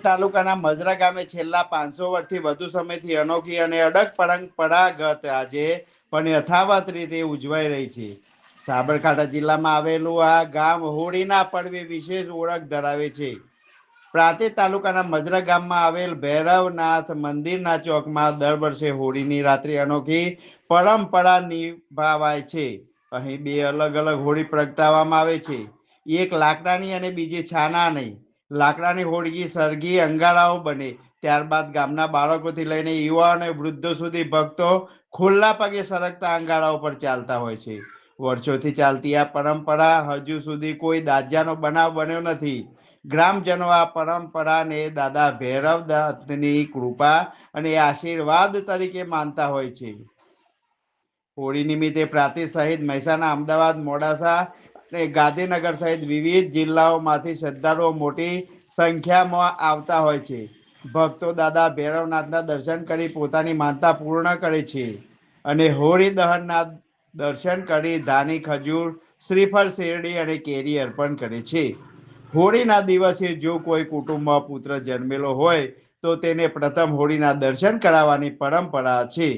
તાલુકાના મજરા ગામે છેલ્લા 500 વર્ષથી વધુ સમયથી અનોખી અને અડગ પરંપરાગત આજે પણ યથાવત રીતે ઉજવાઈ રહી છે. સાબરકાંઠા જિલ્લામાં આવેલું આ ગામ હોળીના પર્વે વિશેષ ઓળખ ધરાવે છે. પ્રાંતિજ તાલુકાના મજરા ગામમાં આવેલ ભૈરવનાથ મંદિરના ચોકમાં દર વર્ષે હોળીની રાત્રિ અનોખી પરંપરા નિભાવાય છે. અહીં બે અલગ અલગ હોળી પ્રગટાવવામાં આવે છે, એક લાકડાની અને બીજી છાનાની. લાકડાની હોળગી સરગી અંગારાઓ બને, ત્યારબાદ ગામના બાળકોથી લઈને યુવાનો અને વૃદ્ધો સુધી ભક્તો ખુલ્લા પગે સરકતા અંગારાઓ પર ચાલતા હોય છે. વર્ષોથી ચાલતી આ પરંપરા હજુ સુધી કોઈ દાજ્યાનો બનાવ બન્યો નથી. ગ્રામજનો આ પરંપરાને દાદા ભૈરવનાથની કૃપા અને આશીર્વાદ તરીકે માનતા હોય છે. હોળી નિમિત્તે પ્રાંતિજ સહિત મહેસાણા, અમદાવાદ, મોડાસા અને ગાંધીનગર સહિત વિવિધ જિલ્લાઓમાંથી શ્રદ્ધાળુઓ મોટી સંખ્યામાં આવતા હોય છે. ભક્તો દાદા ભૈરવનાથના દર્શન કરી પોતાની માનતા પૂર્ણ કરે છે અને હોળી દહનના દર્શન કરી ધાની, ખજૂર, શ્રીફળ, શેરડી અને કેરી અર્પણ કરે છે. હોળીના દિવસે જો કોઈ કુટુંબમાં પુત્ર જન્મેલો હોય તો તેને પ્રથમ હોળીના દર્શન કરાવવાની પરંપરા છે.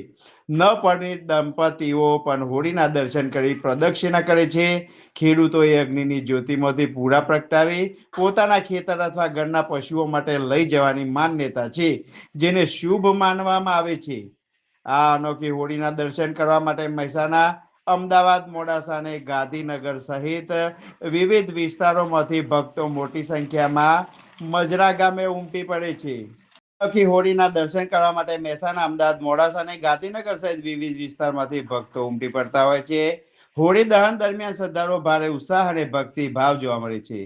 ન પરણિત દંપતીઓ પણ હોળીના દર્શન કરી પ્રદક્ષિણા કરે છે. ખેડૂતોએ અગ્નિની જ્યોતિમાંથી પૂરા પ્રગટાવી પોતાના ખેતર અથવા ઘરના પશુઓ માટે લઈ જવાની માન્યતા છે, જેને શુભ માનવામાં આવે છે. આ અનોખી હોળીના દર્શન કરવા માટે મહેસાણા, અમદાવાદ, મોડાસા અને ગાંધીનગર સહિત વિવિધ વિસ્તારોમાંથી ભક્તો મોટી સંખ્યામાં મજરા ગામે ઉમટી પડે છે. અનોખી હોળીના દર્શન કરવા માટે મહેસાણા, અમદાવાદ, મોડાસા અને ગાંધીનગર સહિત વિવિધ વિસ્તારમાંથી ભક્તો ઉમટી પડતા હોય છે. હોળી દહન દરમિયાન શ્રદ્ધાળુઓ ભારે ઉત્સાહ અને ભક્તિ ભાવ જોવા મળે છે.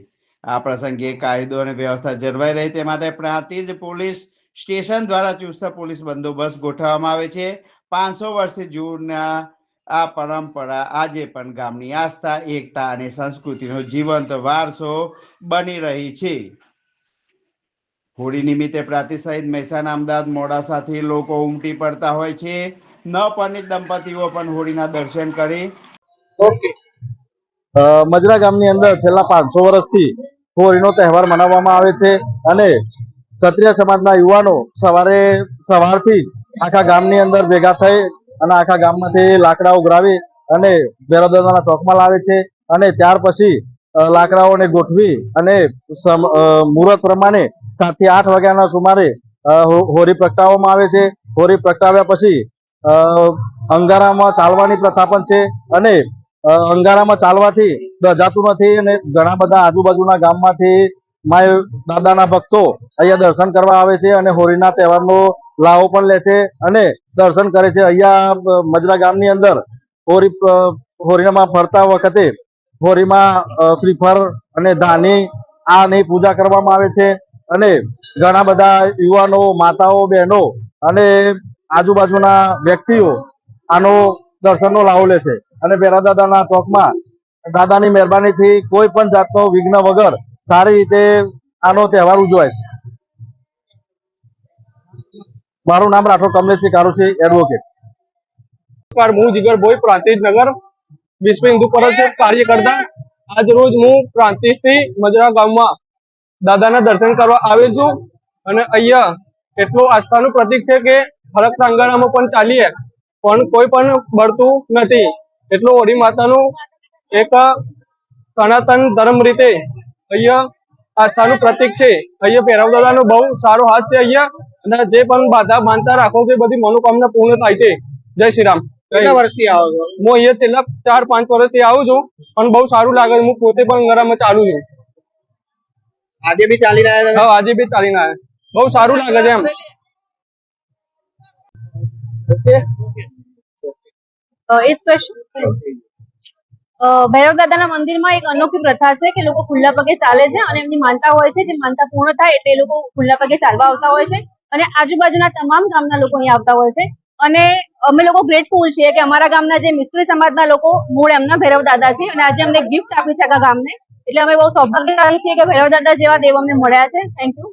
આ પ્રસંગે કાયદો અને વ્યવસ્થા જળવાઈ રહે તે માટે પ્રાંતિજ પોલીસ સ્ટેશન દ્વારા ચુસ્ત પોલીસ બંદોબસ્ત ગોઠવવામાં આવે છે. 500 વર્ષથી જૂના આ પરંપરા આજે પણ ગામની આસ્થા, એકતા અને સંસ્કૃતિનો જીવંત વારસો બની રહી છે. હોળી નિમિત્તે પ્રાંતિજ સહિત મહેસાણા, અમદાવાદ, મોડાસાથી લોકો ઉમટી પડતા હોય છે. ન પરણિત દંપતીઓ પણ હોળીના દર્શન કરી મજરા ગામની અંદર છેલ્લા 500 વર્ષથી હોળીનો તહેવાર મનાવવામાં આવે છે અને ક્ષત્રિય સમાજના યુવાનો સવારથી આખા ગામની અંદર ભેગા થઈ અને આખા ગામમાંથી લાકડા ઉઘરાવી અને ભૈરવદાદાના ચોકમાં લાવે છે અને ત્યાર પછી લાકડાઓને ગોઠવી અને મુહૂર્ત પ્રમાણે 7 થી 8 વાગ્યાના સુમારે હોળી પ્રગટાવવામાં આવે છે. હોળી પ્રગટાવ્યા પછી અંગારામાં ચાલવાની પ્રથા પણ છે અને અંગારામાં ચાલવાથી દજાતું નથી અને ઘણા બધા આજુબાજુના ગામમાંથી માય દાદાના ભક્તો અહીંયા દર્શન કરવા આવે છે અને હોળીના તહેવારનો લાવો પણ લે છે અને દર્શન કરે છે. અહીંયા મજરા ગામની અંદર હોળીમાં ફરતા વખતે હોળીમાં શ્રીફળ અને ધાની આની પૂજા કરવામાં આવે છે અને ઘણા બધા યુવાનો, માતાઓ, બહેનો અને આજુબાજુના વ્યક્તિઓ આનો દર્શનનો લાવો લે છે અને ભૈરવદાદાના ચોકમાં દાદાની મહેરબાનીથી કોઈ પણ જાતનો વિઘ્ન વગર સારી રીતે આનો તહેવાર ઉજવાય છે. મારું નામ રાઠોડ કમલેશસિંહ કારુસિંહ, એડવોકેટ. હું જીગરભાઈ, પ્રાંતિજ નગર વિશ્વ હિન્દુ પરિષદ કાર્યકર્તા. આજ રોજ હું પ્રાંતિજ થી મજરા ગામમાં દાદાના દર્શન કરવા આવ્યો છું અને અહીંયા એટલું આસ્થાનું પ્રતીક છે કે ફરકતા અંગારામાં પણ ચાલીએ પણ કોઈ પણ બળતું નથી. એટલું હોળી માતાનું એક સનાતન ધર્મ રીતે અહીંયા આસ્થાનું પ્રતીક છે. અહીંયા ભૈરવદાદાનો બહુ સારો હાથ છે અહીંયા અને જે પણ બાધા માનતા રાખો છો બધી મનોકામના પૂર્ણ થાય છે. જય શ્રી રામ. કેટલા વર્ષથી આવો છો? હું અહીંયા છેલ્લા 4-5 વર્ષથી આવું છું પણ બહુ સારું લાગે. હું પોતે પણ અંગારામાં ચાલુ છું. આજે બી ચાલી રહ્યા છે? હા, આજે બી ચાલીને આવ્યા. બહુ સારું લાગે છે એમ. It's question. ભૈરવદાદાના મંદિરમાં એક અનોખી પ્રથા છે કે લોકો ખુલ્લા પગે ચાલે છે અને એમની માનતા હોય છે. જે માનતા પૂર્ણ થાય એટલે એ લોકો ખુલ્લા પગે ચાલવા આવતા હોય છે અને આજુબાજુના તમામ ગામના લોકો અહીંયા આવતા હોય છે અને અમે લોકો ગ્રેટફુલ છીએ કે અમારા ગામના જે મિસ્ત્રી સમાજના લોકો મૂળ એમના ભૈરવદાદા છે અને આજે અમને ગિફ્ટ આપી છે આખા ગામને. એટલે અમે બહુ સૌભાગ્યશાળી છીએ કે ભૈરવદાદા જેવા દેવ અમને મળ્યા છે. Thank you.